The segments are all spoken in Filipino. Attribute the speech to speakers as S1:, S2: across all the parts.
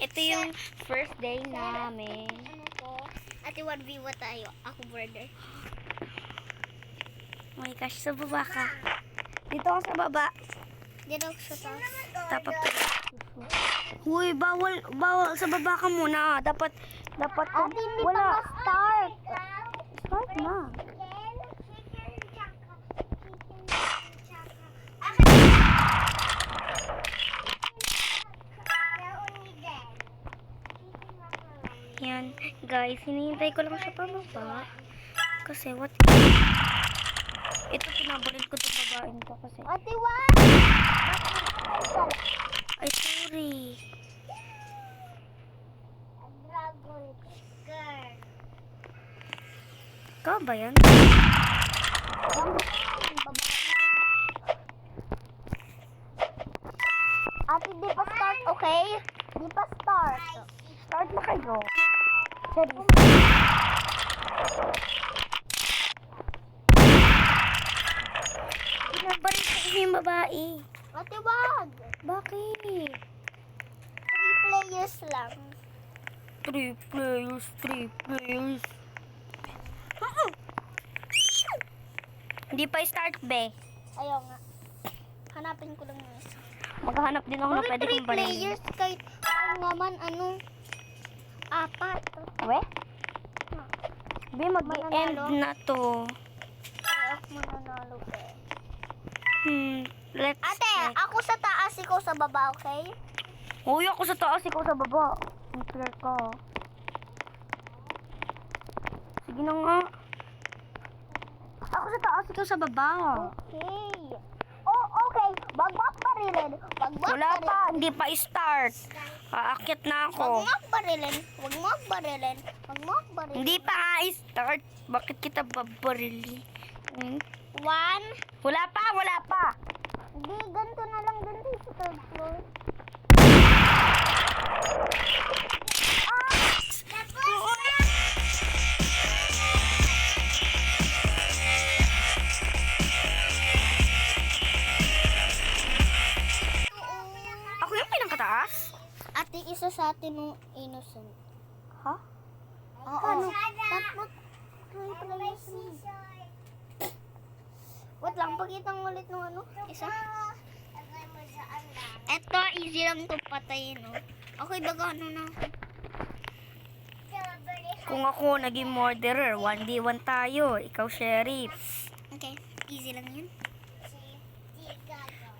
S1: Ito yung first day namin.
S2: Ano ko? Ate 1v1 tayo. Ako brother.
S1: Oh my gosh, sa baba ka. Dito ka sa baba.
S2: Dito ako sa taas.
S1: Dapat Uy, bawal sa baba ka muna. Dapat
S2: Ate, hindi
S1: wala.
S2: pa ma-start.
S1: Start na. Yan, guys, hinihintay ko lang siya pababa. Kasi what? Ito pinabalin ko itong babaeng to kasi.
S2: Ate, what?
S1: Ay, sorry.
S2: Dragon girl.
S1: Ikaw ba yan?
S2: Ate, di pa start, okay? Di pa start.
S1: Start na kayo. Sorry. Pinabalin ko yung babae.
S2: Ate, wag.
S1: Bakit?
S2: 3 players lang.
S1: 3 players. Hindi pa start, be.
S2: Ayaw nga. Hanapin ko lang yung isa.
S1: Maghahanap din ako na pwede kong
S2: 3
S1: balin.
S2: players kahit naman 4.
S1: We? Be, mag-end
S2: Mananalo?
S1: na to.
S2: Kaya ako mananalo eh.
S1: Let's
S2: Ate,
S1: check.
S2: ako sa taas, ikaw sa baba, okay?
S1: Uy, ako sa taas, ikaw sa baba. Ang clear ka. Sige na nga. Ako sa taas, ikaw sa baba.
S2: Okay. Oh, okay. Wag mo barilin. Wag mo
S1: Wala
S2: barilin.
S1: pa, hindi pa start. Aakyat na
S2: Wag
S1: ako.
S2: mo barilin. Wag mo barilin. Wag mo barilin.
S1: Hindi pa nga start. Bakit kita babarili?
S2: 1.
S1: Wala pa.
S2: Hindi, ganito na lang. Ganito yung sa third floor.
S1: Ako yung pinakataas?
S2: Ate, isa sa atin ng innocent.
S1: Ha?
S2: Oo. Tapos, wait lang, pakita mo ulit ng isa. Eto, easy lang to patayin, no? Okay, baga na.
S1: Kung ako naging murderer, 1v1 tayo. Ikaw, sheriff.
S2: Okay, easy lang yun.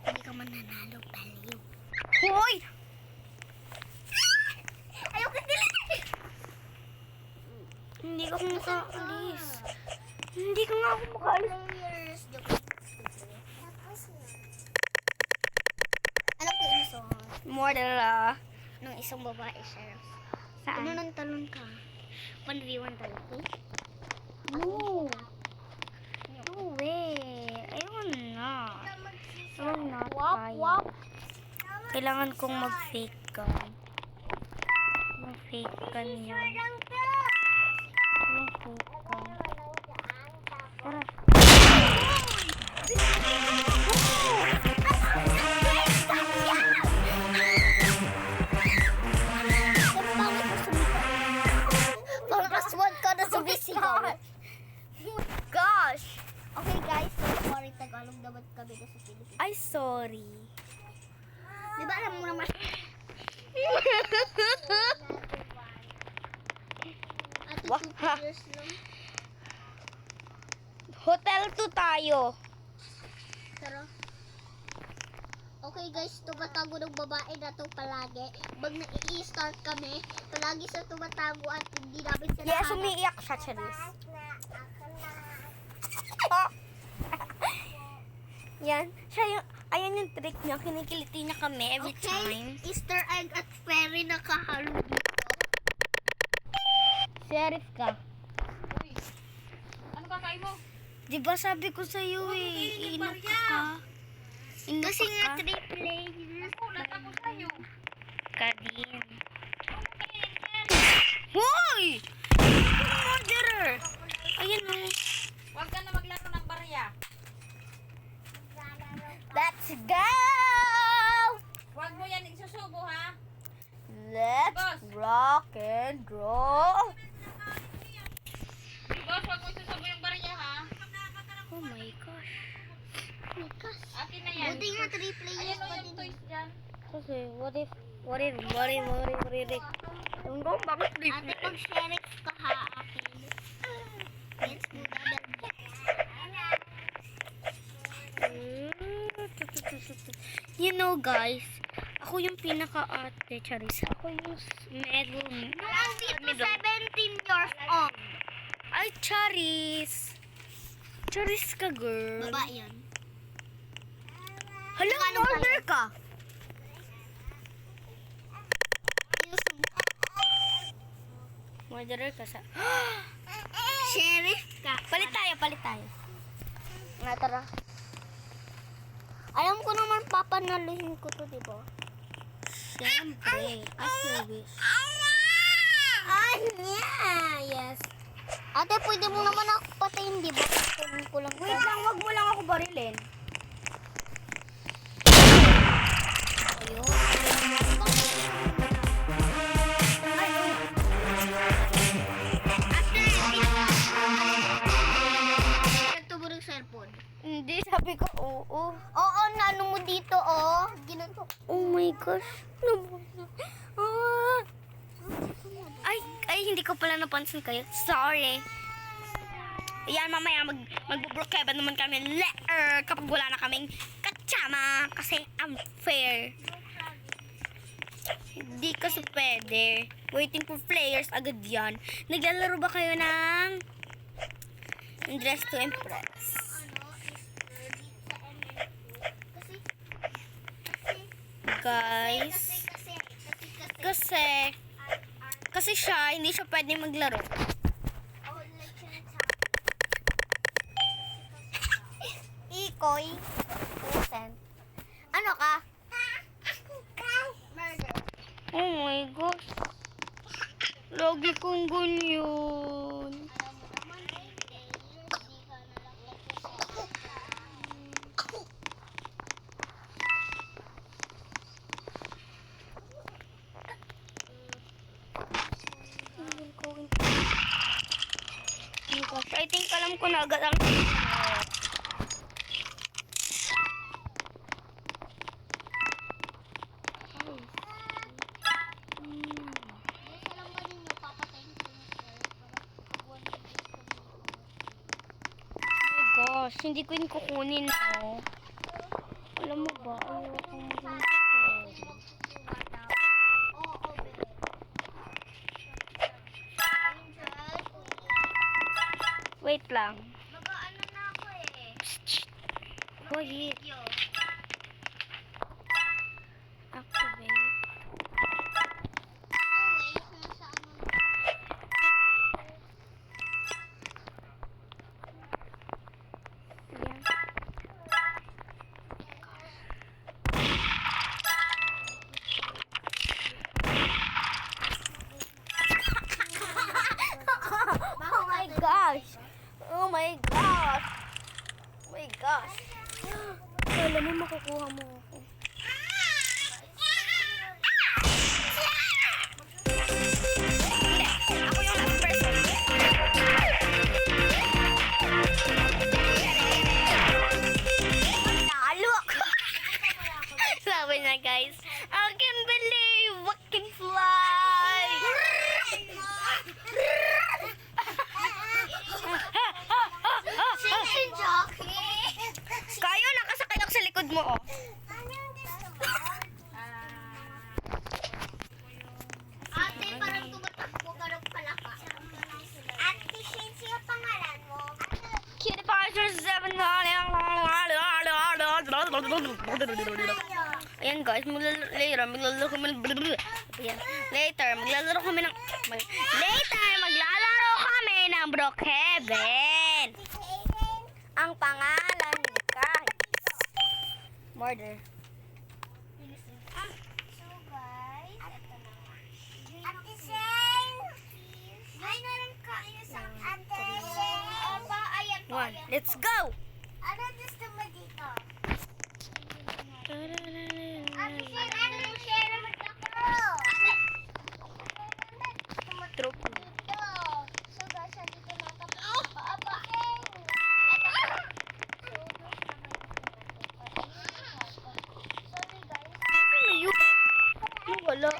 S2: Hindi ka mananalo, baliw.
S1: Hoy!
S2: Ayoko dili!
S1: Hindi ka makaalis. Hindi ka nga ako makaalis.
S2: Players, alam ko yung song
S1: Murderer.
S2: ng isang babae, sheriff.
S1: Saan?
S2: Talon ka. 1v1 tayo, okay?
S1: No. No way. Ayun na. Ayun na.
S2: Wap.
S1: Kailangan kong mag-fake gun. Mag-fake gun yun. Yung fake gun. Tara.
S2: Pang-aswad ka na sumisigaw.
S1: Gosh!
S2: Okay guys, so sorry Tagalog dapat kami sa Pilipinas.
S1: Ay, sorry.
S2: Di ba alam mo naman? Ate,
S1: Wah.
S2: 2 years lang.
S1: Hotel 2 tayo.
S2: Tara. Okay guys, tumatago ng babae na to palagi. Pag nai-start kami, palagi sa tumatago at hindi namin sila
S1: Yes,
S2: hanap.
S1: umiiyak siya, Charis. Yan. Siya yung, ayan yung trick niya. Kinikiliti niya kami every
S2: Okay,
S1: time.
S2: Easter egg at fairy nakahalo dito.
S1: Sheriff ka.
S3: Uy, ano kakain mo?
S1: Di ba sabi ko sa'yo eh, iinom ka. Inom
S2: Kasi nga
S1: ka.
S2: 3 players.
S3: Nakulat ako sa'yo.
S1: Ka din. Hoy! Murderer! Ayan o.
S3: Huwag ka na maglaro ng barya.
S1: Let's go!
S3: Huwag mo yan isusubo ha.
S1: Let's rock and roll.
S3: Boss, wag mo isasabay yung barya ha.
S1: Oh my gosh.
S2: Mikas.
S3: Akin na yan.
S2: Buti nga 3 players
S3: Ayan o
S2: pa
S3: yung
S2: din.
S3: toys dyan.
S1: Kasi, what if, Ang gawin, bakit sleep?
S2: Ate, pag sheriff ka ha, akin. Let's go,
S1: You know, guys, ako yung pinaka-ate, Charis. Ako yung medal.
S2: Walang dito 17 years old.
S1: Ay, Charis. Charis ka, girl.
S2: Baba yan.
S1: Hala, order ka. Order ka sa...
S2: Sheriff ka.
S1: Palit tayo. Nga, tara.
S2: Alam ko naman papanaluhin ko to, di ba?
S1: Siyempre, as you wish.
S2: Yes. Ate, pwede mo naman ako patayin, di ba? Kunin ko lang.
S1: Wait lang, wag mo lang ako barilin.
S2: Nagtubog ng cellphone.
S1: Hindi, sabi ko, oo.
S2: Oo, nano mo dito, oh. Ginanto.
S1: Oh my gosh. Ah. Ay, hindi ko pala napansin kayo. Sorry. Ayan, mamaya mag-brookhaven naman kami later kapag wala na kaming katsama kasi unfair. Hindi kasi pwede. Waiting for players agad yan. Naglalaro ba kayo ng Dress to Impress? Guys, kasi siya, hindi siya pwede maglaro.
S2: Ikoy. Listen. Ano ka? Murder.
S1: Oh my gosh. Lagi kong ganyan.
S2: Alam mo naman, hindi ka
S1: Oh my gosh, I think alam ko na agad ang...
S2: alam ba ninyo, papatayin ko yung sheriff para kabuan ng guys ko dito.
S1: Oh my gosh, hindi ko yun kukunin, no? Alam mo ba, ayoko maging
S2: Oo, bebe.
S1: Wait lang.
S2: Mag-ano na ako eh.
S1: Wait.
S2: Yo.
S1: Activate.
S2: Wait, nasa ano.
S1: Yan. Oh my gosh! Oh my gosh! Oh my gosh! Alam mo, makukuha mo ako. Hindi, ako yung last person. Nalo ako! Sabi niya, guys, I can believe I can fly!
S2: Sing jockey.
S1: Kayo, nakasakay ako sa likod mo, oh.
S2: Ate, parang tumatakbo ka ng palaka. Ate, siya pangalan mo.
S1: Cutie Pie 7. Ayan guys, maglalaro kami ng Brookhaven. Ang pangalan ni guys. Murder.
S2: So guys, ito na. Ate Shane! May nalang kayo sa Ate Shane. Aba, ayan po.
S1: One, let's go!
S2: Ano gusto mo dito? Ate Shane, ano yung share naman ako?
S1: Wala.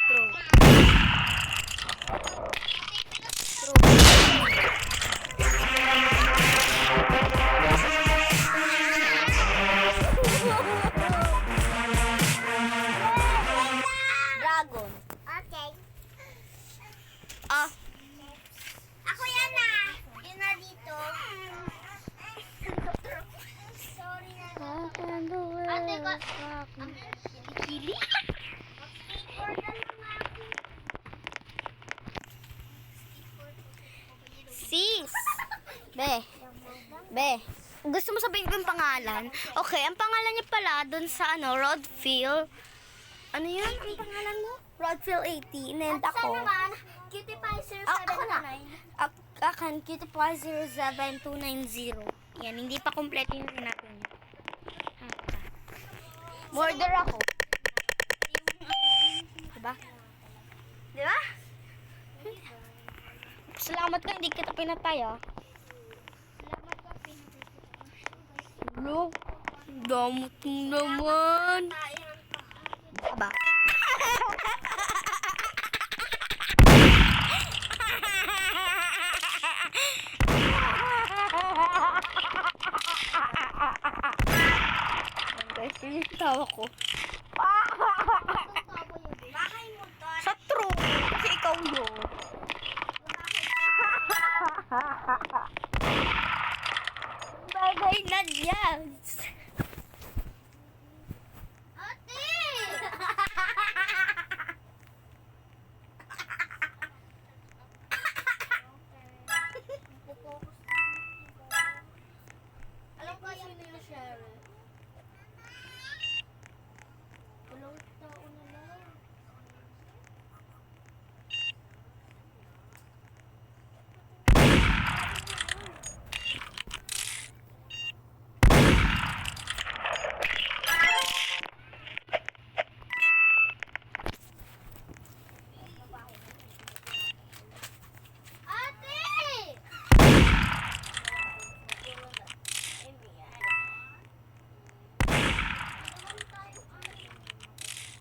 S1: True. Dragon.
S2: Okay.
S1: Ah,
S2: Ako yan na. Yun na dito. Sorry na. Ate ko.
S1: kili.
S2: Skateboard na lang ako.
S1: Sis. Be. Gusto mo sabihin ko yung pangalan? Okay, ang pangalan niya pala dun sa Rodfield. Ano yun? Ang pangalan mo? Rodfield 18. And
S2: At sa
S1: ako.
S2: naman, Cutie Pie 07
S1: Ako na. Akan, Cutie Pie 07290. Yan, hindi pa kompleto yung natin. Murder ako. Diba? Diba? Salamat ka, hindi kita pinatay ah. Look, damot mo naman. Diba? Guys, yung tawa ko. Sa true, kasi ikaw yun. Bagay na yan.
S2: Ate! Alam ko sino yung Cheryl. Walang tao na lang. Ate!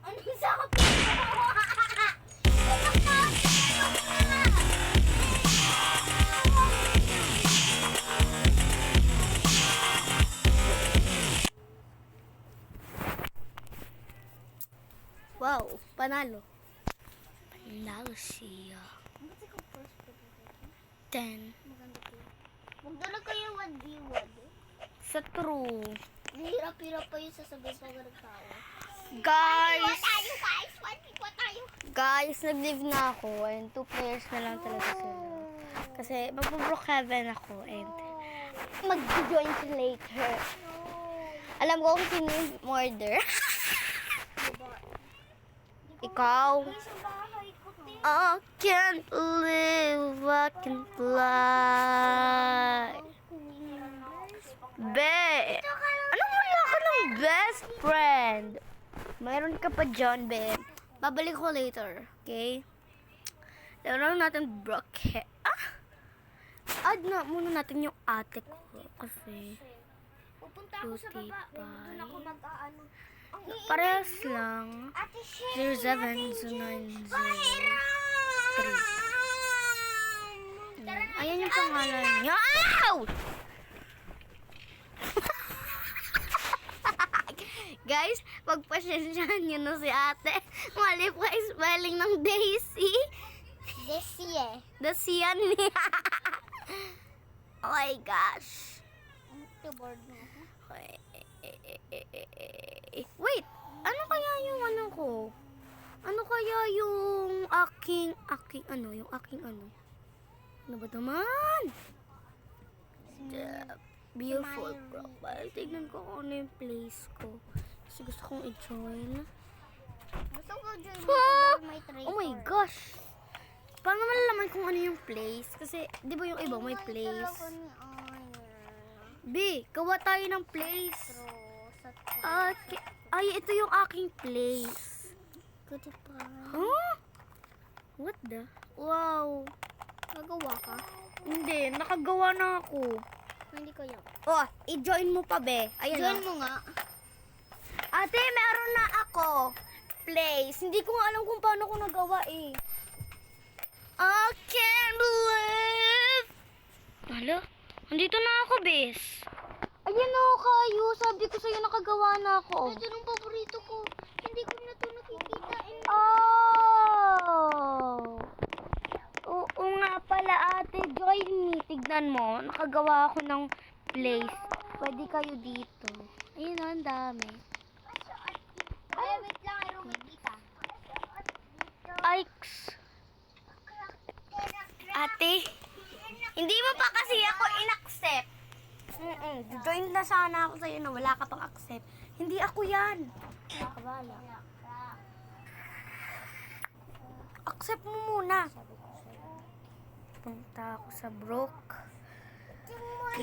S2: Anong sabi mo?
S1: Wow, panalo. Panalo siya. 10.
S2: Magdala kayo 1v1.
S1: Sa true.
S2: Hirap-hirap pa yung sasabihin pag nagtawa.
S1: Guys,
S2: tayo guys! 1v1 tayo!
S1: guys, nag-leave na ako and 2 players na lang talaga sila. Kasi magpo-Brookhaven ako and mag-join sila later. Alam ko kung sino yung murder. Ikaw.
S2: Sa bahay ko, te.
S1: I can't live, I can fly. Be, anong wala ka ng best friend? Mayroon ka pa dyan, be. Babalik ko later, okay? Laro natin Brookhaven. Add na muna natin yung ate ko kasi
S2: Pupunta ako sa baba. Doon ako mag-aano. Ang
S1: parehas lang.
S2: Ate Sherry,
S1: 07090.
S2: Tara na.
S1: Ayan yung pangalan niya. Ow! Guys, pagpasensyahan niyo na si ate. Mali po yung spelling ng Daisy.
S2: Desi eh.
S1: Dasian niya. Oh my gosh.
S2: Board mo ako.
S1: Wait, ano kaya yung ano ko? Ano kaya yung aking ano? Ano ba naman? The beautiful profile. Tignan ko kung ano yung place ko. Kasi gusto kong i-join.
S2: Gusto ko join mo
S1: Ah!
S2: kung may trade.
S1: Oh my gosh! Paano malalaman kung ano yung place? Kasi, di ba yung iba may place? B, gawa tayo ng place. Okay. Ay, ito yung aking place. Huh? What the? Wow.
S2: Nagawa ka?
S1: Hindi, nakagawa na ako.
S2: Hindi ko yun.
S1: Oh, i-join mo pa, be. Ayan,
S2: Join
S1: oh.
S2: mo nga.
S1: Ate, meron na ako. Place. Hindi ko nga alam kung paano ko nagawa eh. I can't believe. Hala, andito na ako, bes. Ayan o, kayo. Sabi ko sa'yo nakagawa na ako.
S2: Ito yung paborito ko. Hindi ko na ito nakikita.
S1: Oh! Oo nga pala, ate. Join me. Tignan mo. Nakagawa ako ng place. Pwede kayo dito. Ayun, ang dami.
S2: Ay, wait lang. Ay, rumikita.
S1: Ikes. Ate, hindi mo pa kasi ako in-accept. Join na sana ako sa'yo na wala ka pang accept. Hindi ako yan. Nakabala. Accept mo muna. Punta ako sa Brook.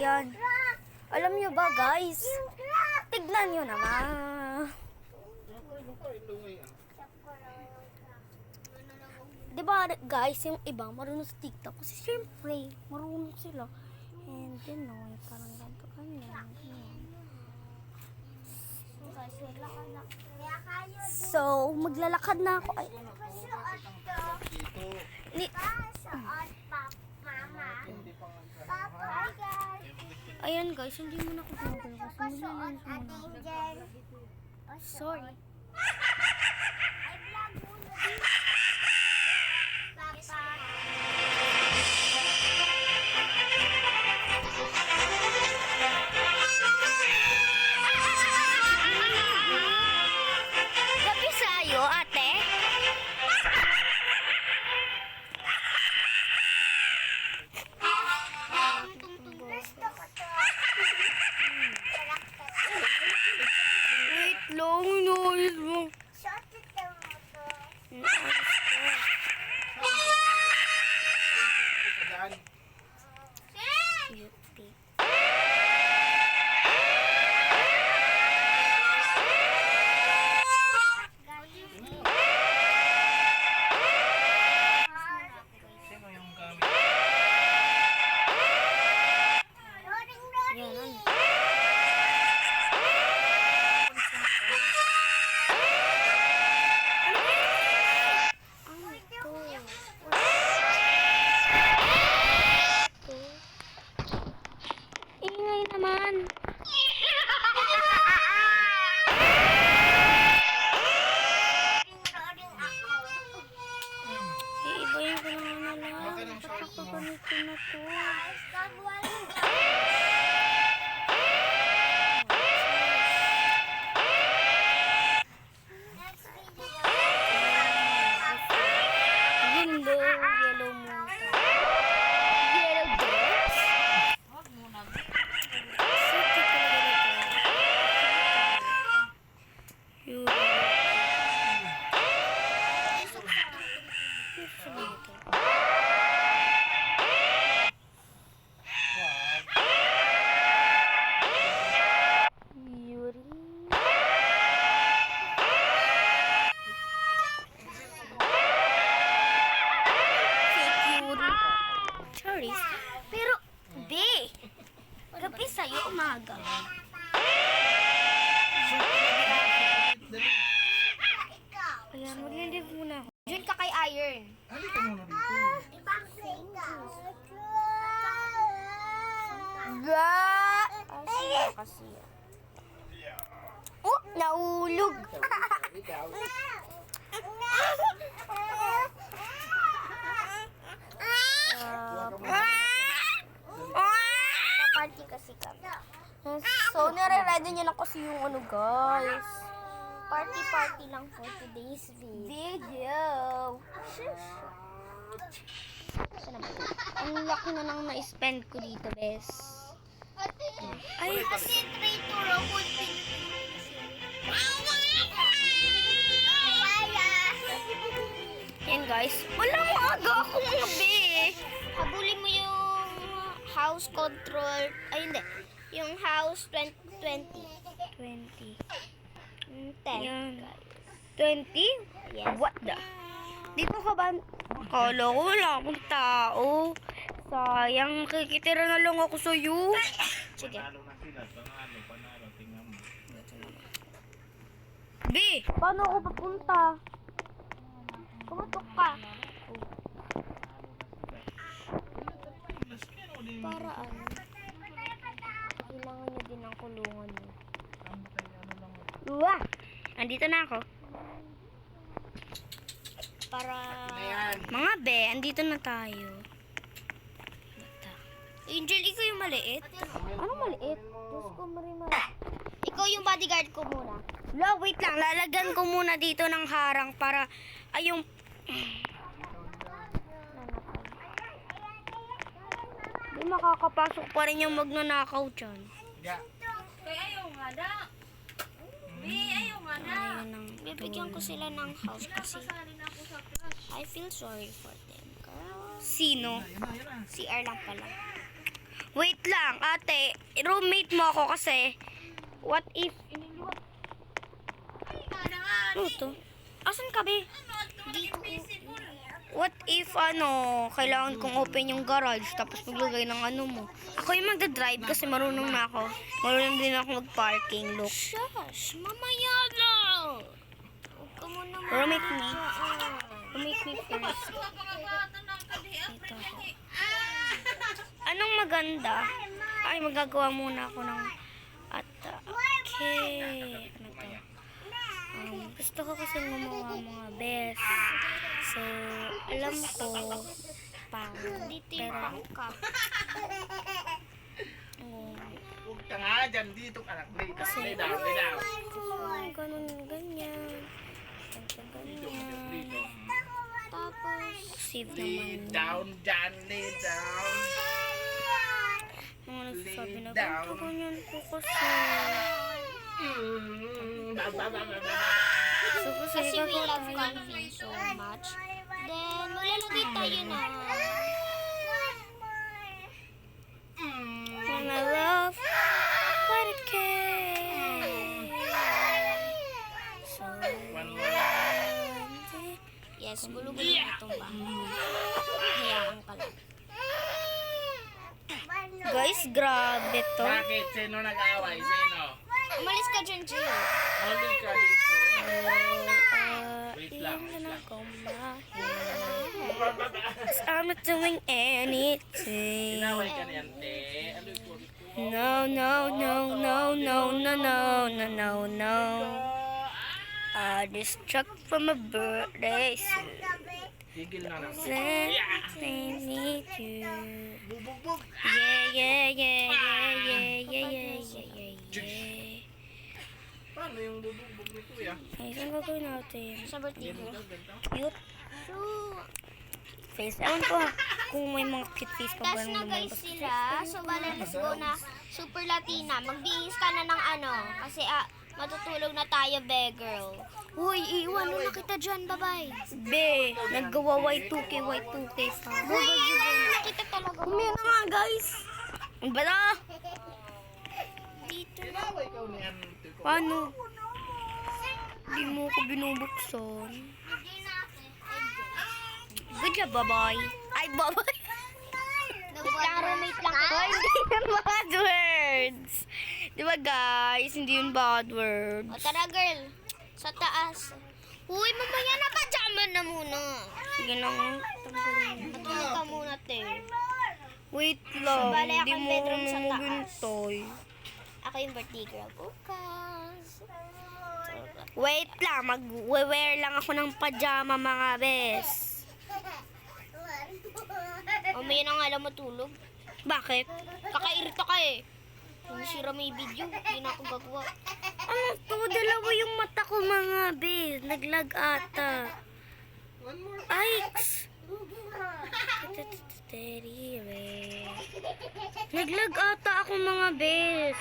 S1: Yan. Alam nyo ba, guys? Tignan nyo naman. Diba, guys, yung iba marunong sa TikTok. Kasi syempre, marunong sila. And you know, parang ganito ganyan. So, maglalakad na ako. Ay, ni, ayan guys, hindi mo na ako ginagawa kasi maglalans mo na. Sorry. Gabi sa'yo, ate. Wait lang, noise mo. Cutie. Yan, ano? Ingay naman. Iibayin ko na lang. Kapag-ganito na to. Yellow, yellow moon. Yellow dress.
S3: Huwag muna.
S1: Suti ko na ganito. Yun. Gusto mo ito? Yuri. Fake Yuri. Charis. Pero, be, gabi sa'yo, umaga. Ayan, maglilive muna ako. Diyan ka kay Iron.
S4: Halika muna dito.
S1: Asa kasi. Oh, nahulog. Party kasi kami. So, nire-ready niya na kasi yung ano, guys.
S2: Party lang for today's
S1: Video. Saan na ba? Ang laki na nang na-spend ko dito, bes. Ay,
S2: Kasi try to robot
S1: yan guys. Walang aga ako mga be.
S2: Habulin mo yung house control. Ay, hindi. Yung house 2020.
S1: 20.
S2: 10.
S1: Yan. 20?
S2: Yes.
S1: What the? Dito ka ba? Kala ko wala akong tao. Sayang, makikitira na lang ako sa'yo. Sige.
S4: Panalo na sila. Panalo. Tingnan mo.
S1: B, paano ako papunta? Kumatok ka. Para ano? Kailangan nyo din ang kulungan nyo. Wah! Andito na ako. Para... Mga be, andito na tayo. Angel, ikaw yung maliit? Anong maliit? Diyos ko, marimar. Ikaw yung bodyguard ko muna. Wait lang. Lalagyan ko muna dito ng harang para... Ay, yung... Di makakapasok pa rin yung magnanakaw dyan.
S4: Yeah.
S3: Kaya ayaw nga na. Ayaw nga na.
S1: Ayun ang... Bibigyan ko sila ng house kasi
S3: Kasali na ako sa crush.
S1: I feel sorry for them. Girl. Sino?
S4: Yan na.
S1: Si R lang pala. Wait lang, ate. Roommate mo ako kasi. What if... Ano to? Asan ka, be? Dito. What if, kailangan kong open yung garage tapos maglagay ng ano mo. Ako yung magdadrive kasi marunong na ako. Marunong din ako mag-parking. Look. Shush! Mamaya lang! Huwag ka muna Roommate me. Roommate me first. Dito ako. Anong maganda? Ay, magagawa muna ako ng okay. Ano to? Gusto ko kasi gumawa mga best. So, alam ko pero
S4: Huwag ka nga dyan dito. Anak, lay down.
S1: ganun, ganyan. Ganyan. Tapos, save
S4: Lay
S1: naman.
S4: down dyan, lay down.
S1: Mga nagsasabi na,
S4: Down.
S1: ganyan po kasi. So, kasi we love camping so much. Then, maglalagay tayo na. And I love what it can. So,
S4: One more.
S1: yes, gulo-gulo na itong bahay. Hayaan ka lang. Guys, grabe to.
S4: Bakit? Sino nag-away? Sino?
S1: Umalis ka dyan, Gio.
S4: Huli ka dito. Wait lang.
S1: Iyan na akong I'm not doing anything.
S4: Inaway ka niyan, te. Ano yung kulit ko?
S1: No. I just struck from a birthday suit.
S4: Tigil na lang.
S1: I need you.
S4: Bubugbog.
S1: Yeah.
S4: Paano yung bubugbog ni kuya?
S1: Ay, saan gagawin natin? Sa birthday ko.
S4: Ganito?
S1: Cute. Face. Ewan ko kung may mga cute face pa ba
S2: Tapos na guys sila. So, bala, let's go na. Super Latina. Magbihis ka na ng kasi matutulog na tayo, be, girl.
S1: Uy, iwan na kita dyan, babay. Be, naggawa Y2K pa.
S2: Uy, nakita talaga.
S1: Kumaya na nga, guys. Ang bala.
S2: Dito.
S4: Inaway ka niyan.
S1: Paano? Hindi mo ko binubuksan. Good job, babay. Ay, babay.
S2: Nag-roommate lang ako.
S1: Ay, hindi yun bad words. Di ba, guys? Hindi yun bad words.
S2: O, tara, girl. Sa taas. Uy, mamaya na pajama na muna.
S1: Sige na nga. Tanggalin.
S2: Matulog ka muna, te.
S1: Wait lang.
S2: Bale, ako
S1: Hindi
S2: yung
S1: mo
S2: bedroom sa taas.
S1: magintoy.
S2: Ako yung birthday girl bukas.
S1: Wait lang. Mag-wear lang ako ng pajama, mga bes.
S2: Mamaya na nga lang matulog.
S1: Bakit?
S2: Kakairita ka eh. Nasira mo yung video. Hindi na ako gagawa.
S1: Ano to? Dalawa yung mata ko, mga bes. Naglag ata.
S4: One more.
S1: Ay! Steady, naglag ata ako, mga bes.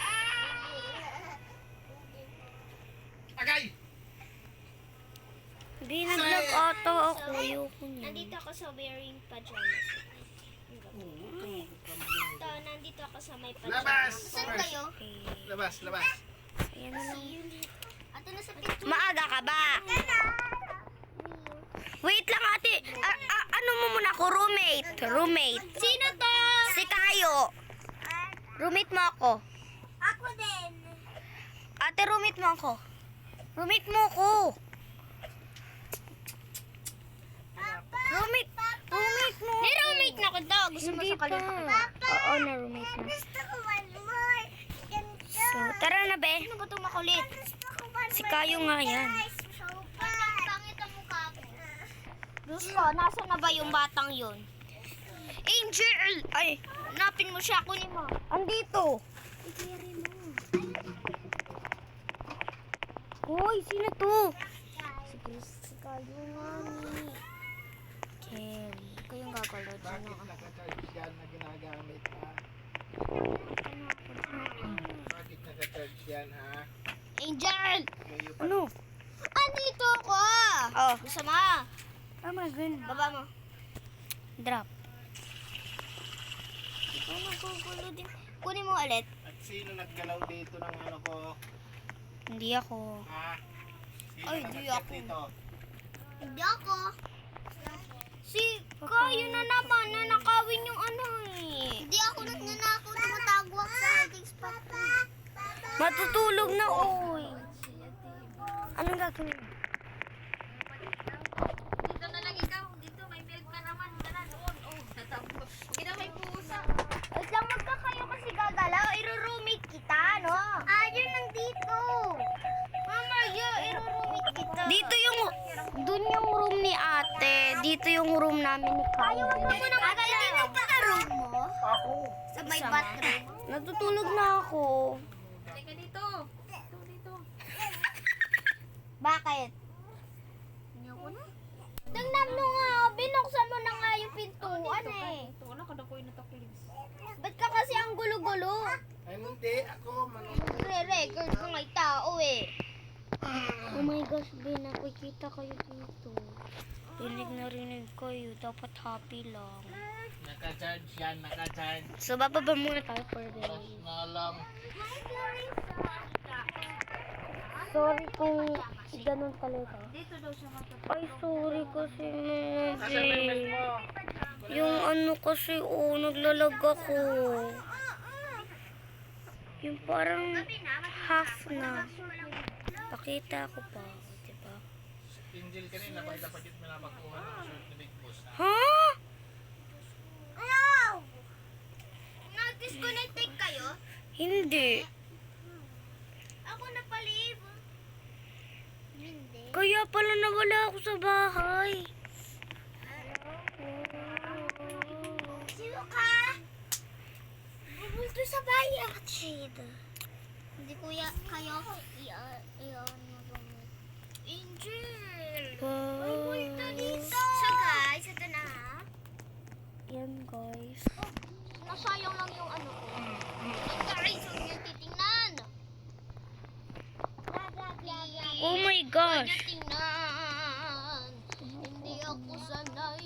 S4: Agay!
S1: Di, naglag ata ako. Ayoko niya.
S2: Nandito ako sa wearing pajamas. Ito, nandito ako sa may pajamas.
S4: Labas!
S2: Saan kayo?
S1: Okay.
S4: Labas.
S1: Ayan na lang.
S2: Ato na sa picture.
S1: Maaga ka ba? Wait lang, ate. Ano mo muna ako? Roommate.
S2: Sino to?
S1: Si Kayo. Roommate mo ako.
S2: Ako din.
S1: Ate, roommate mo ako. Roommate mo ako. Roommate mo.
S2: May roommate na ko daw. Gusto mo
S1: Hindi
S2: sa
S1: pa.
S2: kalit?
S1: Oo, na roommate na.
S2: Gusto ko one more.
S1: So, tara na, be.
S2: Sino ba itong makulit? Gusto ko one
S1: Si Kayo nga yan.
S2: Pangit ang mukha ko. Gusto, nasa na ba yung batang yun?
S1: Angel! Ay,
S2: Hanapin mo siya, kunin mo.
S1: andito. Hoy, sino to?
S2: Si Chris, si Kayo nga ni.
S1: Kelly.
S2: Kayong gagalaw dyan
S4: Bakit
S2: ako.
S4: naka-charge yan na ginagamit ha? Bakit naka-charge yan ha?
S2: Angel!
S4: Kayo pa.
S1: Ano?
S2: Andito ako!
S1: Oh.
S2: Gusto mo?
S1: Oh my God.
S2: Baba mo.
S1: Drop.
S2: Ikaw nagugulo din. Kunin mo ulit.
S4: At sino naggalaw dito ng ano ko?
S1: Hindi ako.
S4: Ha? Sino
S2: Ay, di
S4: nag-chat
S2: ako.
S4: dito?
S2: Hindi ako. Si Kayo na naman, nanakawin yung ano eh. Hindi ako nagnanakaw, tumatago ako sa hiding spot ko.
S1: Matutulog na, oy. Anong gagawin?
S3: Dito na lang ikaw. Dito, may milk ka naman. Tara, doon. Oh, natapos. Hindi na may pusa.
S2: Wait lang, magkakayo kasi gagalaw. Iro-roommate kita, no? Yun nandito. Mama, iro-roommate kita.
S1: Dito yung, dun yung room ni ate. Dito yung room namin ni Kayo.
S2: Huwag mo nang magalaw. Hindi nagkakaroon mo?
S4: Ako.
S2: Sa may bathroom.
S1: Natutulog na ako.
S3: Halika dito. Dito, dito.
S2: Bakit? Tingnan mo nga, binuksan mo na nga yung pintuan eh.
S3: Ito, wala ka na ko yung natakilig.
S2: Ba't ka kasi ang gulo-gulo?
S4: Ay hindi, ako manunod.
S2: Re-record ko may tao eh.
S1: Oh my gosh, Ben, nakikita kayo dito. Rinig na rinig kayo. Dapat happy lang.
S4: Naka-charge yan, naka-charge.
S1: So, bababa muna tayo for the
S4: Tapos na lang.
S1: Sorry kung ganun talaga.
S3: Dito daw siya matapos.
S1: Ay, sorry kasi mga
S4: Nasa memes
S1: be.
S4: mo.
S1: Yung ano kasi, naglalag ako. Yung parang half na. Pakita ko pa. Diba?
S4: Angel kanina, pag dapat yung pinapakuha ng shirt ni Big Boss.
S1: Ha?
S2: Hello! Nag-disconnected kayo?
S1: Hindi.
S2: Ako na palib. Hindi.
S1: Kaya pala nawala ako sa bahay.
S2: Sino ka? Bubulto sa bayan. Shit. Hindi kuya kayo. Angel! Bubulto dito! So guys, ito na ha.
S1: Yan guys.
S2: Nasayang lang yung ano ko. Guys, huwag niyo titingnan.
S1: Oh my
S2: Huwag
S1: gosh.
S2: niyo tingnan. Hindi ako sanay.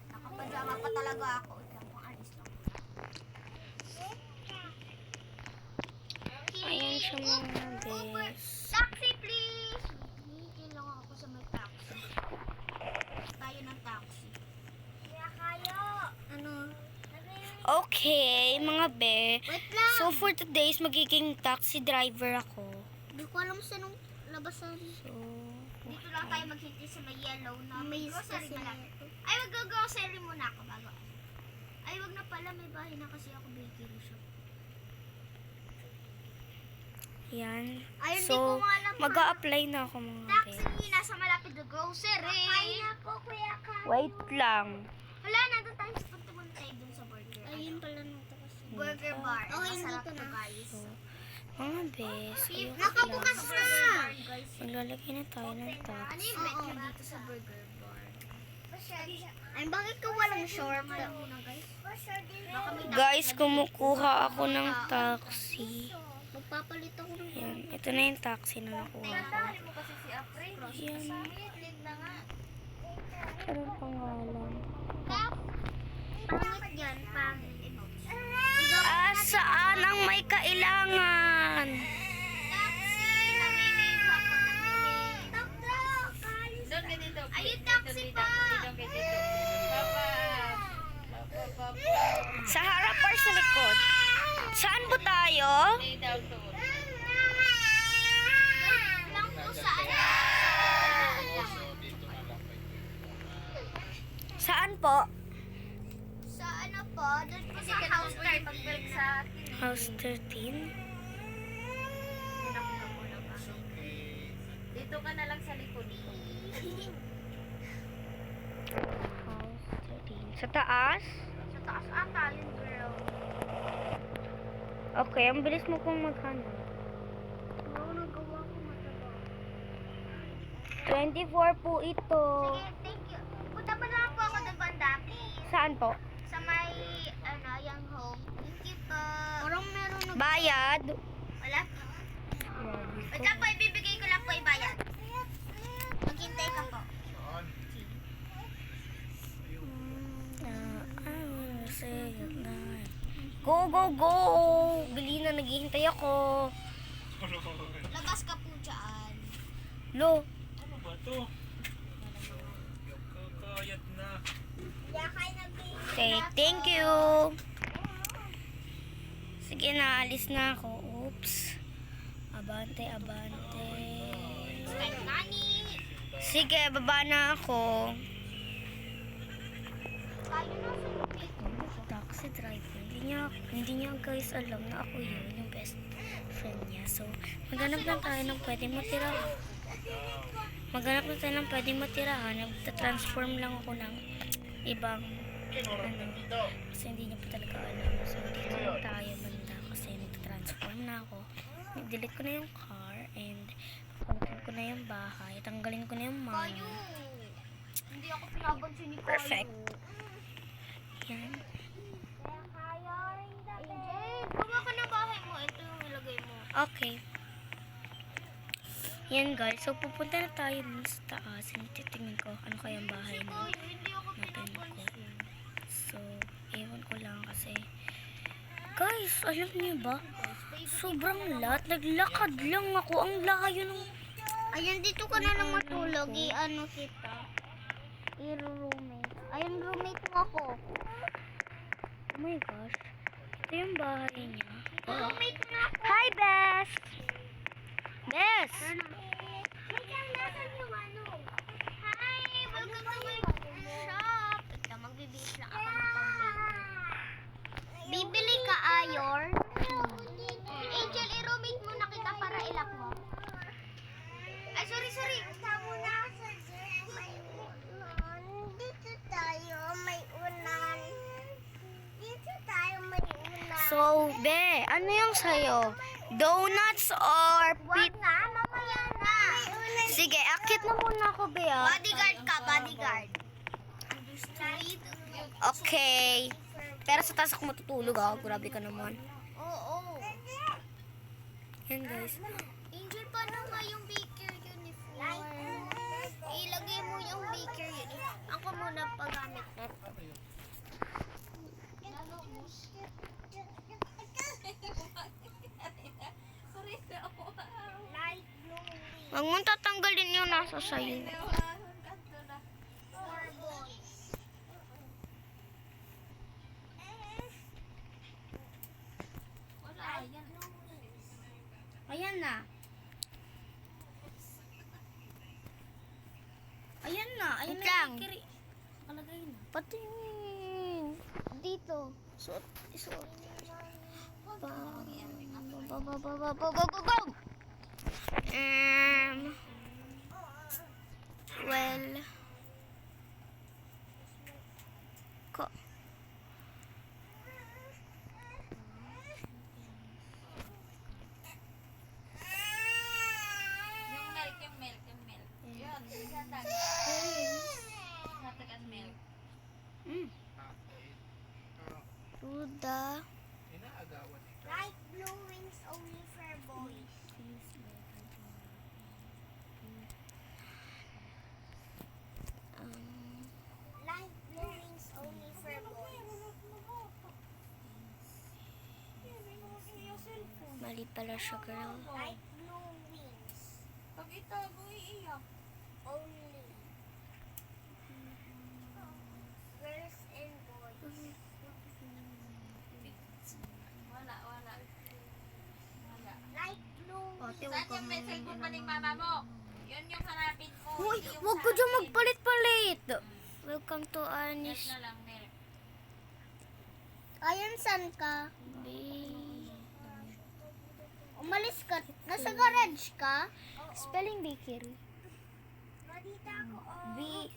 S2: Nakapajama pa talaga ako. Ikaw mo, alis lang.
S1: Ayan siya mga bes.
S2: Taxi, please! Hindi lang ako sa may taxi. Tayo ng taxi. Kaya kayo. Ano?
S1: Okay, mga be.
S2: Wait lang.
S1: So for today's magiging taxi driver ako.
S2: Hindi ko alam sa nung labasan.
S1: So,
S2: Dito lang tayo maghintay sa may yellow na may grocery malapit. Ay, mag-grocery muna ako bago. Ay, wag na pala. May bahay na kasi ako bakery shop.
S1: yan.
S2: Ay, hindi
S1: So,
S2: ko nga alam.
S1: mag-a-apply na ako mga be.
S2: Taxi, nasa malapit na grocery. Kakain na po, kuya ka.
S1: Wait lang.
S2: Wala, nandun tayo sa punta tayo dun sa burger. Ayun pala nito kasi. Burger bar. Oh, masarap to guys.
S1: Mga bes, ayoko
S2: Nakabukas
S1: lang.
S2: na!
S1: Maglalagay na tayo ng
S2: Ano
S1: taxi.
S2: yung bet nyo dito sa burger bar? Ay, bakit ka walang short? Baka may
S1: Guys, kumukuha ako ng taxi.
S2: magpapalit ako ng
S1: Yan, ito na yung taxi na nakuha ko.
S3: mo kasi si Apre.
S1: Yan,
S2: na nga.
S1: anong pangalan?
S2: Pangit yan, pangit.
S1: Saan ang may kailangan?
S2: Taxi! Namimig ako, namimig. Tok-tok!
S3: Doon ka dito.
S2: Ayun,
S3: Dito,
S2: taxi
S3: dito,
S2: pa.
S3: Doon ka dito. Papa.
S1: Sa harap or sa likod? Saan po tayo?
S3: Lay down doon.
S2: Lang po sa
S1: Saan po?
S2: Sa ano po, doon po
S3: Kasi
S2: sa
S3: ka
S2: house
S3: naman pwede mag-milk sa akin.
S1: House 13?
S3: Dito ka na lang sa likod ko.
S1: House 13. Sa taas?
S2: Sa taas ata yun, girl.
S1: Okay, ang bilis mo pong maghanap.
S2: Oo, nagawa ko mataba.
S1: 24 po ito.
S2: Sige, thank you. Punta mo na lang po ako doon, banda, please.
S1: Saan po?
S2: Sa may, yung home. Thank you po. Parang meron na.
S1: Bayad?
S2: Wala po. Wait lang po, ibibigay ko lang po ibayad. Maghintay ka po.
S1: Go, go, go! Bili na, naghihintay ako.
S2: Labas ka po dyan.
S1: Lo,
S4: Ano ba to? Kakayat na.
S1: okay, thank you. Sige na, alis na ako. Oops. Abante, abante.
S2: Spend money.
S1: Sige, baba na ako.
S2: Tayo na sa lupit.
S1: Taxi driver. Hindi niya guys alam na ako yun, yung best friend niya. So, maghanap lang tayo ng pwede matirahan. Maghanap lang tayo ng pwede matirahan. Nagta-transform lang ako ng ibang ano, kasi hindi niya pa talaga alam. So, dito lang tayo banda kasi nagta-transform na ako. Delete ko na yung car and pagkakalagin ko na yung bahay. Tanggalin ko na yung
S2: Kayo.
S1: money.
S2: Hindi ako pinabansin ni Kayo.
S1: Perfect. Yan.
S2: AJ, gawa ka ng bahay mo. Ito yung ilagay mo.
S1: Okay. Yan guys. So, pupunta na tayo dun sa taas. And titingin ko ano kaya ang bahay mo.
S2: Kayo, hindi ako
S1: Natin ko.
S2: pinabansin.
S1: So, ewan ko lang kasi. Guys, alam niyo ba? Sobrang lat. Naglakad lang ako. Ang layo ng...
S2: Ayan, dito ka na lang matulog. I-ano kita. I-roommate. Ayan, roommate mo ako.
S1: Oh my gosh. Ito yung bahay niya.
S2: Roommate mo na ako.
S1: Hi, Bess! Bess!
S2: Nasan yung ano? Hi! Welcome to my shop. Ito, magbibihis lang ako ng pang-baby. Bibili ka, Ayor? Angel, i-roommate muna kita para ilak mo. Ay, sorry. Dito tayo, may unan.
S1: So, Be, ano yung sa'yo? Donuts or
S2: Wag nga, mamaya na.
S1: Sige, akit na muna ako, Be, ah.
S2: Bodyguard ka, bodyguard.
S1: Okay. Pero sa taas ako matutulog, ah. Grabe ka naman.
S2: Oo.
S1: Yan, guys.
S2: Angel, paano nga yung baker uniform? Ilagay mo yung baker uniform. Ako muna paggamit nito.
S1: Huwag mong tatanggalin yung nasa sa'yo. Ayan na. Ayan na. Ayan
S2: Wait
S1: na.
S2: lang.
S1: Nakalagay na.
S2: Patingin. Dito. Suot. Isuot.
S1: Well. Ko.
S3: Yung milk. Yun, hatag. Hatag ang milk.
S1: To the
S4: Inaagawan ito.
S2: Light blue wings only for boys. Light blue wings only for boys.
S1: mali pala siya, girl.
S2: Light blue wings
S3: Pag itago, iiyak.
S2: only. Girls and boys.
S3: Kung may cellphone man yung mama mo, yun yung hanapin ko.
S1: Uy,
S3: hindi yung
S1: huwag
S3: sa
S1: ko dyan
S3: akin.
S1: magpalit-palit. Welcome to
S3: Net
S1: Anis
S3: na lang, Nel.
S2: Ayan, san ka?
S1: Bay.
S2: Umalis ka. Nasa garage ka?
S1: Spelling bakery.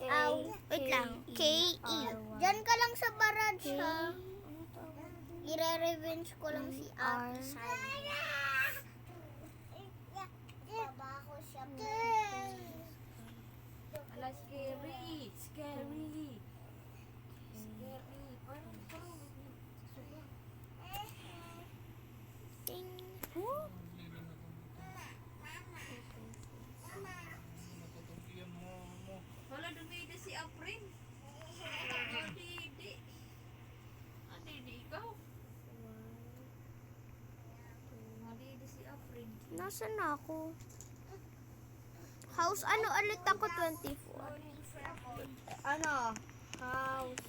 S2: Aw,
S1: Wait lang. K-E.
S2: Diyan ka lang sa barrage, ha? Ire-revenge ko lang si Ate Sally. Babaho siya.
S3: Ala, scary. Scary. Scary. Parang.
S1: Ting.
S4: Natutugyan mo.
S3: Wala, dumidi si Aprin. Dumidi. Adidi, ikaw. Adidi si Aprin.
S1: Nasaan na ako? House, ano ulit ako? 24. Ano? House.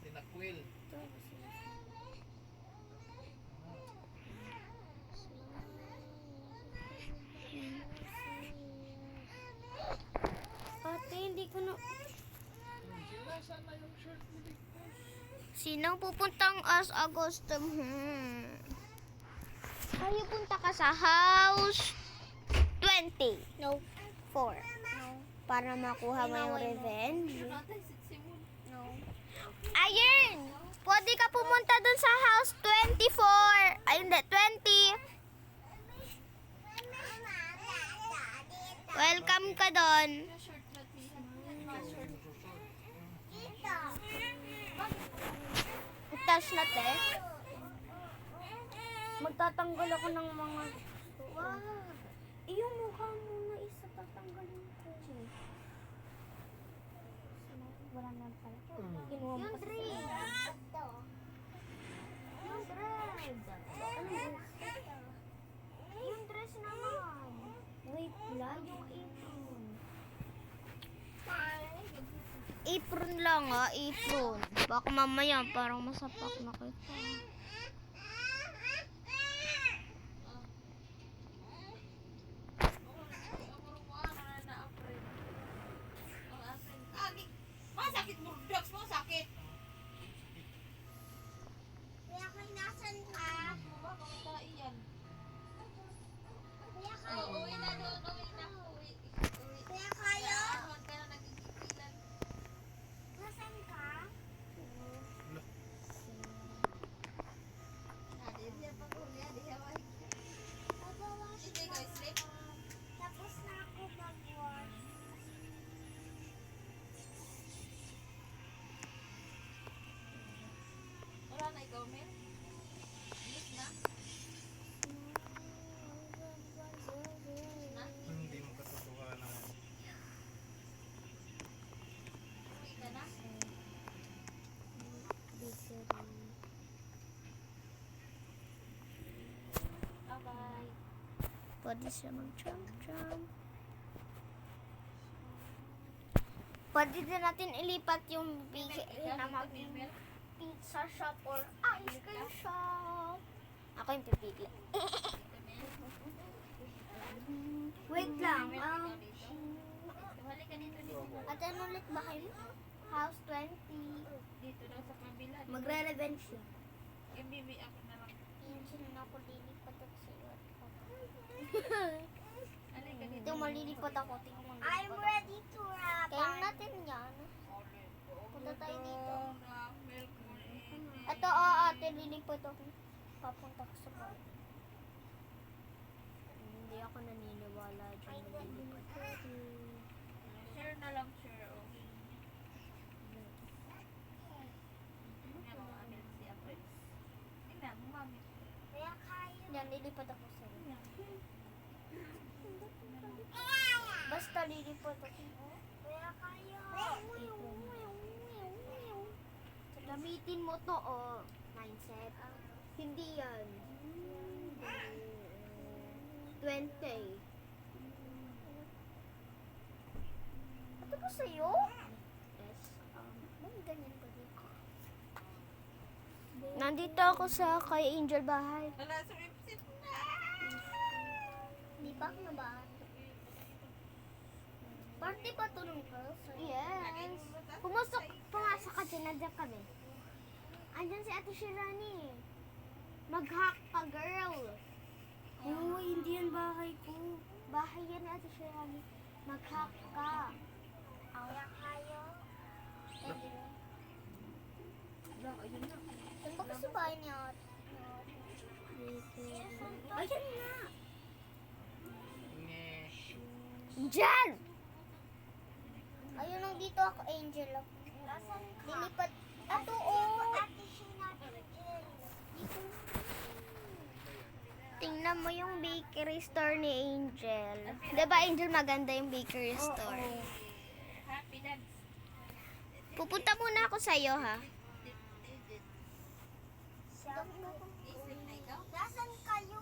S4: Tinakwil.
S1: Ate, hindi ko na...
S4: Saan na yung shirt mo dito?
S1: Sinang pupuntang as Agosto? Kayo punta ka sa house 20.
S2: No.
S1: 4. Para makuha mo yung revenge.
S3: Natay Simon.
S1: Ayun! Pwede ka pumunta dun sa house 24. Ay, hindi, 20. Welcome ka dun.
S3: Shirt natin.
S1: Touch na, te. Magtatanggal ako ng mga... Yung mukha mo na isa tatanggalin ko. Wala na pala. Kinuha mo
S2: Yung
S1: kasi.
S2: dress.
S1: Yung dress. Ano dress? Yung dress naman. Wait lang, yung apron. Apron lang apron. Baka mamaya parang masapak na kita.
S3: Sakit mo, dogs mo, sakit.
S2: Kaya kay nasan ka?
S3: Baka iyan.
S2: Kaya
S3: Oh,
S2: kayo?
S3: uwi na doon, uwi na. Uwi.
S2: Kaya kayo?
S3: Ahon ka na nagigigilan.
S2: Nasan ka?
S3: Adi, diya pa ko, adi, haway.
S2: Nagawash
S3: Hindi ko sleep.
S2: Tapos na ako mag-wash.
S3: Wala na ikaw, Mel. Miss na. Na?
S4: Hindi mo katotohanan.
S3: Uwi ka na. Bye-bye.
S1: Pwede siya mag-jump. Pwede din natin ilipat yung bakery na maging
S3: Mel.
S1: pizza shop or ice cream shop. Ako yung pipili. Wait lang.
S3: Halik ka dito, dito.
S1: At ano ulit ba kayo? House 20.
S3: Dito daw sa kabila.
S1: Magre-revenge siya.
S3: Yung bibi ako na lang.
S2: Yung sino ako lilipat at sa iyo at
S3: Halik ka dito.
S1: Ito, malilipat ako. Tingnan mo.
S2: I'm ready to wrap.
S1: Kaya natin yan. Punta tayo dito.
S3: Milk mo rin.
S1: Ito, ate, lilipat ako. Papunta ko sa bahay. Hindi ako naniniwala dyan. Lilipat.
S3: Share na lang, share. Oh. Tingnan mo, Amel, si Apres. Tingnan mo, mami.
S2: Kaya kayo.
S1: Yan, lilipat ako sa iyo. Basta lilipat ako.
S2: Kaya kayo.
S1: Gamitin mo to, mindset. Hindi yan. 20.
S2: Sabi ko sa'yo. Yes. Ganyan ba dito?
S1: Nandito ako sa kay Angel bahay.
S3: Wala, sumipsip na.
S2: Di ba ako nabahan? Party ba ito ng girls? Yes. Pumasok ka dyan, nandiyan kami. Andyan si Ate Shirani. Mag-hack ka, girl.
S1: Oo, hindi yan bahay ko.
S2: Bahay yan ni Ate Shirani. Mag-hack ka. Awa kayo. Saan ba kasi bahay niya?
S1: Ayan nga.
S4: Nge.
S1: Diyan!
S2: Ayun lang dito ako, Angel. Lilipat. Ato, oh.
S1: Tingnan mo yung bakery store ni Angel. Diba, Angel, maganda yung bakery store?
S3: Happy dance.
S1: Pupunta muna ako sa'yo, ha?
S3: Isip na ikaw.
S2: Nasaan kayo?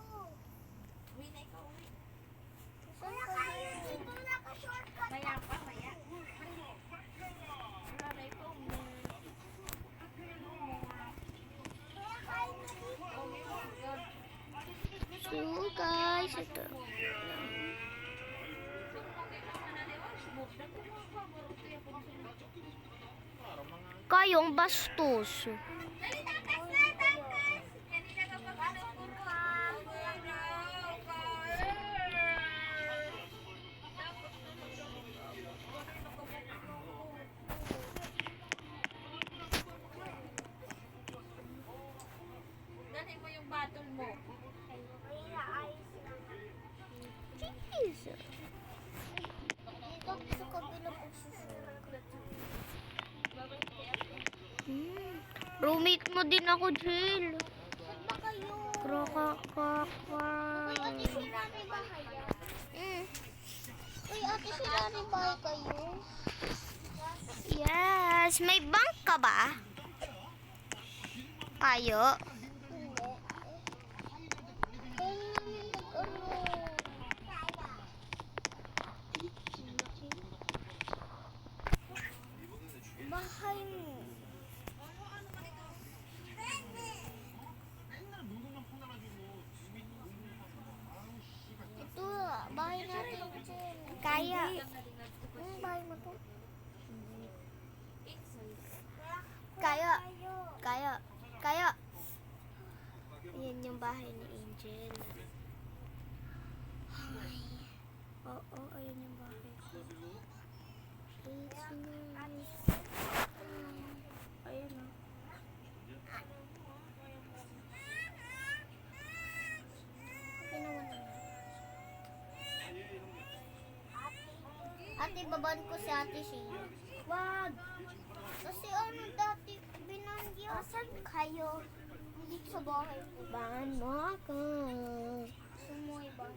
S3: Uwi na ikaw, uwi.
S2: Saan kayo? Dito naka-shortcut.
S3: Maya pa, maya. Wala na ikaw. Oh, may mga God.
S1: So, guys, ito. Kayong bastos.
S3: Dali, takas na, takas! Kanina ka pa ka ng Dali mo yung battle mo.
S1: Jeez.
S2: Dito ako sa kabilang pagsusunod.
S1: Roommate mo din ako, Jill.
S2: Saan ba kayo?
S1: Krakakaka.
S2: Uy, Ate Shirani bahay yan? Uy, Ate Shirani bahay kayo?
S1: Yes. May bank ka ba? Kayo?
S2: Hindi. Kaya namin bahay mo. Ito, bahay natin dyan.
S1: Kaya.
S2: Bahay mo to.
S1: Kaya. Kaya. Kaya. Yan yung bahay ni Angel. Ay. Oo, ayun yung bahay ko. Ayun o.
S2: Ate, baban ko si Ate Shea. Wag! Kasi ano dati, binanggi asan kayo? Hindi sa bahay ko.
S1: Bangan mo ako.
S2: Sumoy ba?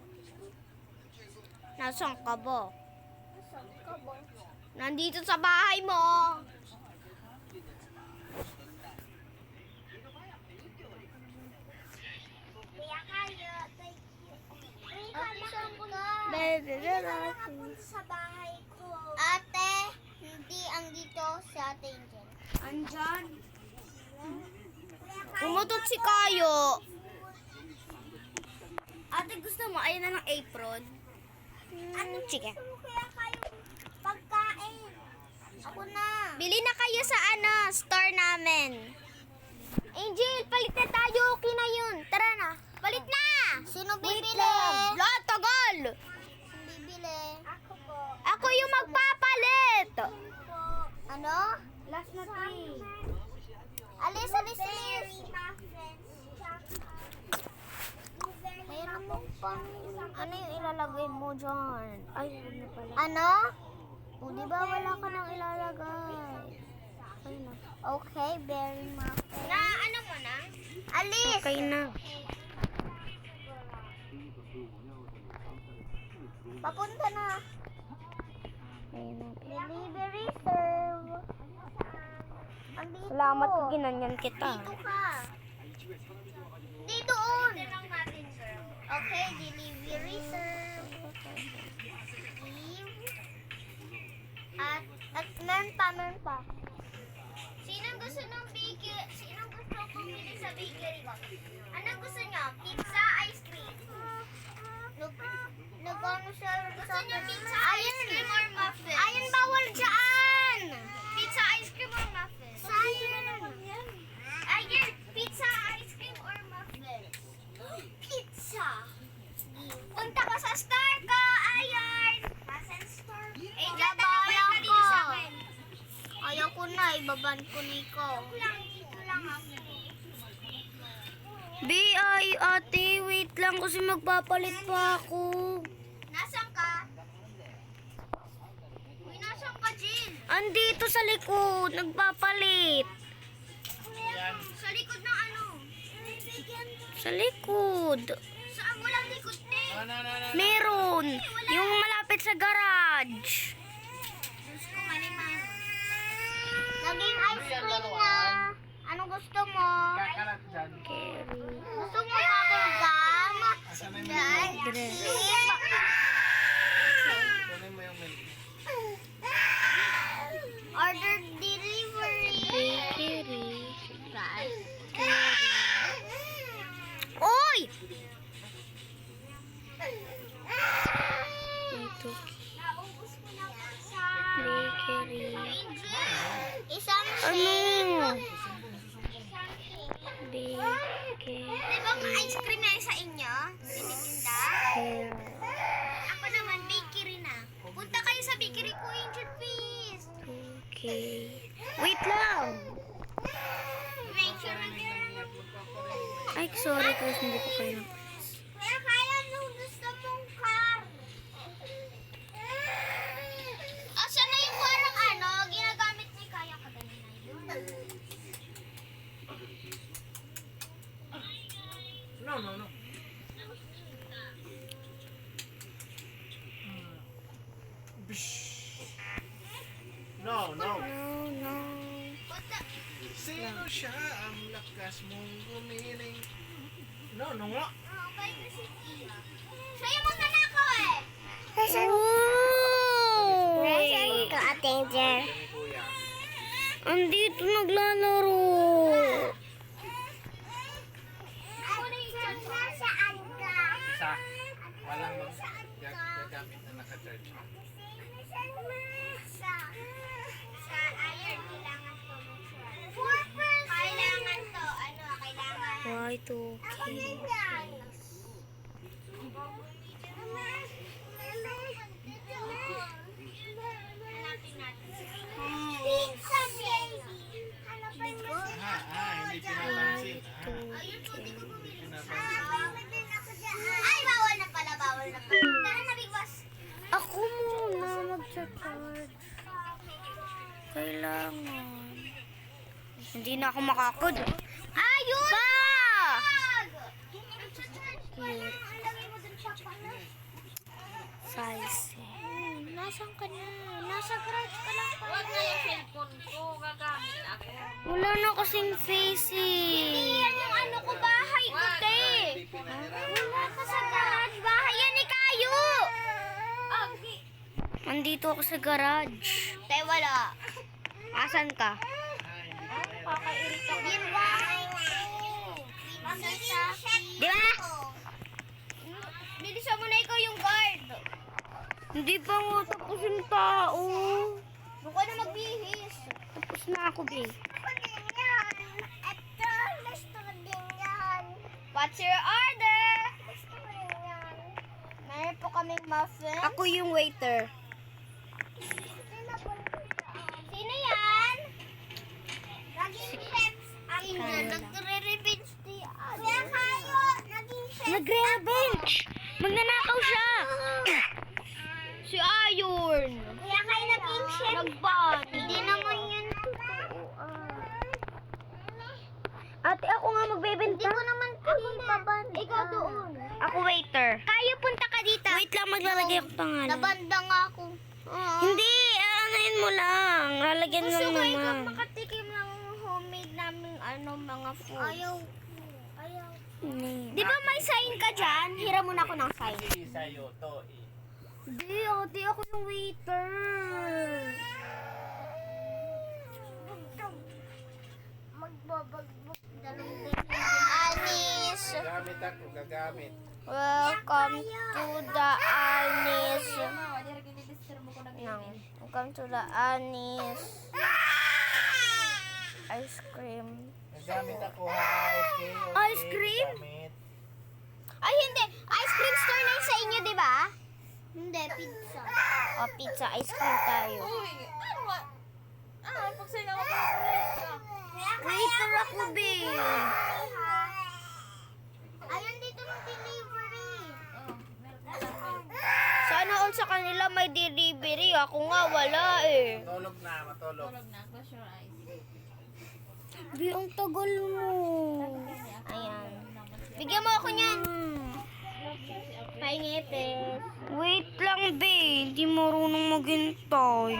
S1: Nasaan ka ba?
S2: Asan ka ba?
S1: Nandito sa bahay mo.
S2: Kaya kayo, thank you. Ate, saan ka? Sa bahay ko. Ate, hindi ang dito si Ate Angel.
S1: Andyan. Umutot si Kayo. Ate, gusto mo? Ayun na ng apron. Sige.
S2: Gusto mo kaya kayo pagkain? Ako na.
S1: Bili na kayo sa store namin. Angel, palit na tayo. Okay na yun. Tara na. Palit na!
S2: Sino bibili?
S1: Lahat tagal!
S2: Sino bibili? Ako po.
S1: Ako yung magpapalit.
S2: Ano?
S1: Last na 3.
S2: Alis, alis, alis. Mayroon mo pang...
S1: Ano yung ilalagay mo dyan? Ay, huwag na pala.
S2: Ano?
S1: O, di ba wala ka nang ilalagay? Ay, na.
S2: Okay, very muffin.
S1: Na, ano mo na?
S2: Alis!
S1: Okay na.
S2: Papunta na.
S1: Ayun na.
S2: Delivery serve. Andito.
S1: Salamat kung ginanyan kita.
S2: Dito ka. Di doon. Okay, delivery serve. At meron pa. Sinong gusto ng bakery? Sinong gusto pumili sa bakery ko? Anong gusto niyo? Pizza, ice cream? Nag-ano siya? Gusto niyo pizza, ice cream, or muffins? Ayun, bawal dyan! Pizza, ice cream, or muffins? Ayun! Ayun, pizza, ice cream, or muffins? Pizza! Punta ka sa store ko, Ayun! Nasaan store? Eh, dadalawin ka dito sa akin. Ayaw ko na, ibaban ko niko. Dito lang ako.
S1: Ate, wait lang kasi magpapalit pa ako.
S2: Nasaan ka? Uy, nasaan ka, Jill?
S1: Andito sa likod, nagpapalit.
S2: Sa likod ng ano?
S1: Sa likod.
S2: Saan? Walang likod, te.
S1: Meron. Yung malapit sa garage.
S2: Diyos ko, maliman. Naging ice cream na. Anong gusto mo?
S4: Kakalat dyan.
S2: Gusto mo bubble gum?
S4: Asan na yung milk? Kunin mo yung milk.
S2: Order delivery.
S1: Bakery.
S2: Guys.
S1: Oy! Ito.
S2: Naubos ko na po sa...
S1: Bakery.
S2: Isang
S1: Ano?
S2: shake.
S1: Bakery.
S2: Di ba ang ice cream na sa inyo? Tinitinda? Ako naman, bakery na. Punta kayo sa bakery ko, Angel, please.
S1: Okay. Wait lang.
S2: Make sure na
S1: Ay, sorry kasi hindi ko kayo.
S2: Kaya kaya nung gusto mong car. Asan na yung parang ano, ginagamit ni Kaya kaganina yun.
S4: No. No.
S1: No.
S2: Punta,
S4: Sino siya ang lakas mong gumiling? No nga.
S2: okay kasi sa'yo mo na ako eh.
S1: Uy!
S2: Ate Angel?
S4: Yan ni Kuya.
S1: Andito naglalaro.
S2: Ako na yung saan ka?
S4: Isa. Walang gagamit na naka-charge.
S2: Sa iron, kailangan to. 4%. Kailangan to. Ano, kailangan.
S1: White, okay.
S2: Hanapin natin. Pizza baby. Hanapin mo.
S4: Hindi pinapansin.
S2: Ayun po, di ko
S4: Hindi
S2: bumili.
S4: pinapansin.
S2: Ay, bawal na pala. Tara na, Big Boss.
S1: Ako muna mag-charge. Kailangan. Hindi na ako makakod.
S2: Ayun!
S1: Pa! Size.
S2: Nasaan ka na? Nasa garage ka lang
S3: Huwag na yung cellphone ko. Gagamit ako.
S1: Wala na kasing face eh.
S2: Yan yung ano ko, bahay ko, te. Wala ka sa garage. Bahay yan ni Kayo.
S1: Andito ako sa garage.
S2: Te, wala.
S1: Asan ka?
S2: Yung bahay ko.
S1: Di ba?
S2: Bilisan mo na ikaw yung guard.
S1: Hindi pa nga tapos yung tao.
S2: Doon ka na magbihis.
S1: Tapos na ako, babe.
S2: What's your order? Meron po kaming muffin.
S1: Ako yung waiter.
S2: Sino yan? Naging chefs. Angel, nagre-revenge di Kuya Kayo, naging chef.
S1: Nagre-revenge! Magnanakaw siya! Si Ayon!
S2: Kuya Kayo, naging chef.
S1: Nagban!
S2: Hindi naman yun totoo.
S1: Ate, ako nga magbebenta.
S2: Hindi ko naman ako mabanda. Ikaw doon.
S1: Ako waiter.
S2: Kayo, punta ka dito.
S1: Wait lang, maglalagay ako pangalan.
S2: Nabanda nga ako.
S1: Hindi, aanayin mo lang. Lalagyan
S2: Gusto
S1: lang
S2: ko ikaw
S1: naman.
S2: makatikim ng homemade namin mga food. Ayaw.
S1: Hindi.
S2: Di ba may sign ka dyan? Hira mo na ako ng sign.
S4: Hindi sa'yo to eh.
S1: Hindi, ate, ako yung waiter.
S2: magbabagbog. Anis.
S4: Gagamit ako, gagamit.
S1: Welcome to the Anis.
S3: Ma, wala rin ginidisturbo ko ng email.
S1: Welcome to the Anis. Ice cream.
S4: Gagamit ako ha, okay, okay.
S1: Ice cream?
S4: Gagamit.
S1: Ay, hindi. Ice cream store na yun sa inyo, di ba?
S2: Hindi, pizza.
S1: O, pizza. Ice cream tayo.
S3: Uy, ano ba? Pag sa'yo naman ko.
S1: Waiter ako, babe.
S2: Ayun dito ng delivery.
S1: Sana all sa kanila may delivery. Ako nga, wala eh.
S4: Matulog na, matulog.
S3: Tulog na. Close your eyes.
S1: Bi, ang tagal mo. Ayan. Bigyan mo ako niyan.
S2: Paingipis.
S1: Wait lang, babe. Hindi marunong maghintay.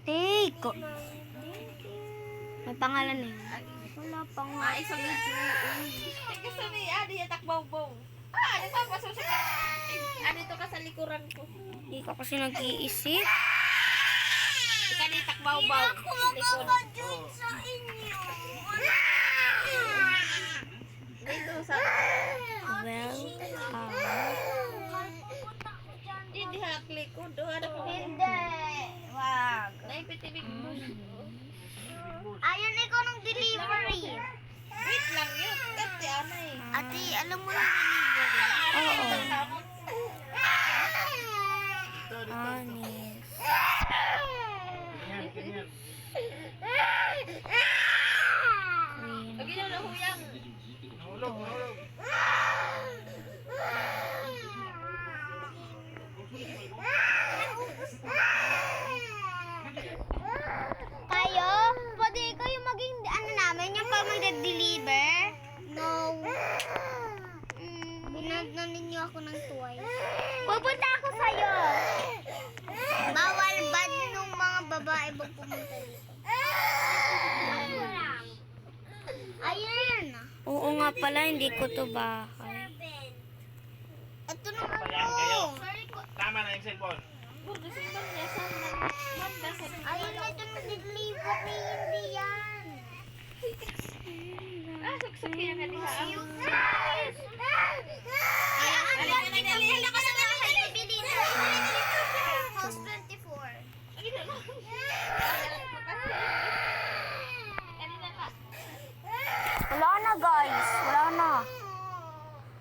S1: Take. May pangalan eh. Wala pang...
S3: Isa medyo. Teka sabi, di takbaw-baw. Nagpapasaw siya. Dito ka sa likuran ko.
S1: Hindi ka kasi nag-iisip.
S3: Ika di takbaw-baw. Likod.
S2: Sa inyo.
S3: Dito sa...
S1: Welcome.
S3: Hindi halak likod. Ano ko?
S2: Hindi.
S1: Wag.
S3: Naipitibig mo.
S2: Ayun ikaw ng delivery.
S3: Wait lang yun. Kasi ano eh.
S2: Ate, alam mo ng delivery.
S1: Oo.
S4: Dito, dito, dito.
S1: Anis.
S4: Ganyan, ganyan.
S3: Lagi na lahuyang.
S4: Nahulog, nahulog.
S2: Kayo? Pwede kayo maging, ano namin, yung pag mag-deliver? No. Binag na ninyo ako ng twice. Pupunta ako sa'yo. Bawal bad nung mga babae bang pumunta dito. Ayun.
S1: Oo nga pala, hindi ko to bahay.
S2: Ito naman
S4: Ayan kayo.
S2: mo.
S4: Tama na yung cellphone.
S3: Gusto siya niya sa Manda sa...
S2: Ayun, ito na delivery. Hindi yan.
S3: Suksok yan na diha.
S2: Ayun, ayun, ayun, ayun, ayun, ayun, ayun, ayun,